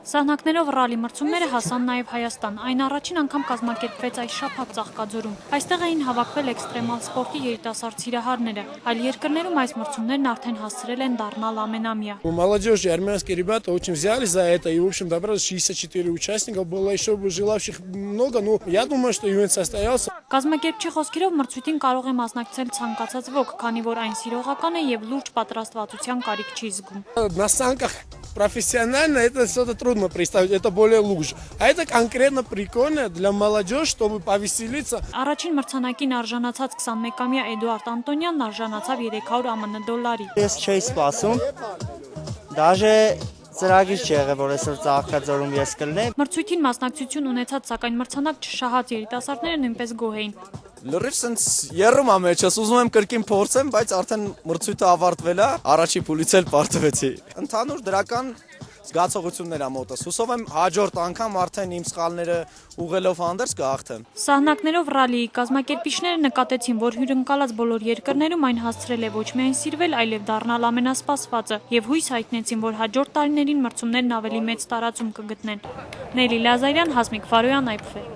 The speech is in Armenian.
Սահնակներով ռալի մրցումները հասան նաև Հայաստան։ Այն առաջին անգամ կազմակերպվեց այս շաբաթ Ծաղկաձորում։ Այստեղ էին հավաքվել էքստրեմալ սպորտի երիտասարդ սիրահարները։ Այլ երկրներում այս մրցումներն արդեն հասցրել են դառնալ ամենամյա։ Молодежь и армянские ребята очень взялись за это, и в общем добрались 64 участника, было еще желающих много, но я думаю, что ивент состоялся. Կազմակերպչի խոսքերով մրցույթին կարող է մասնակցել ցանկացած ոք, քանի որ այն սիրողական է եւ լուրջ պատրաստվածության կարիք չի զգում։ На санках профессионально это что-то трудно представить, это более луж. А это конкретно прикольно для молодежи, чтобы повеселиться. Առաջին մրցանակին արժանացած 21-ամյա Էդուարդ Անտոնյանն արժանացավ 300 ԱՄՆ դոլարի։ Ես չէի սպասում, դաժե ծրագիր չեղավ, որ այսօր Ծաղկաձորում ես կլնեմ։ Մրցույթին մասնակցություն ունեցած, սակայն մրցանակ չշահած երիտասարդները նույնպես գոհ էին։ Լրիվ սենց երրում է մեջս, ուզում եմ կրկին փորձեմ, բայց արդեն մրցույթը ավարտվել է, առաջի փուլից էլ պարտվեցի։ Ընդհանուր դրական զգացողություններ ա մոտս։ Հուսով եմ հաջորդ անգամ արդեն իմ սխալները ուղղելով հանդերձ կհաղթեմ։ Սահնակներով ռալիի կազմակերպիչները նկատեցին, որ հյուրընկալած բոլոր երկրներում այն հասցրել է ոչ միայն սիրվել, այլև դառնալ ամենասպասվածը, եւ հույս հայտնեցին, որ հաջորդ տարիներին մրցումներն ավելի մեծ տարածում կգտնեն։ Նելի Լազարյան, Հասմիկ Ֆարոյան, IPF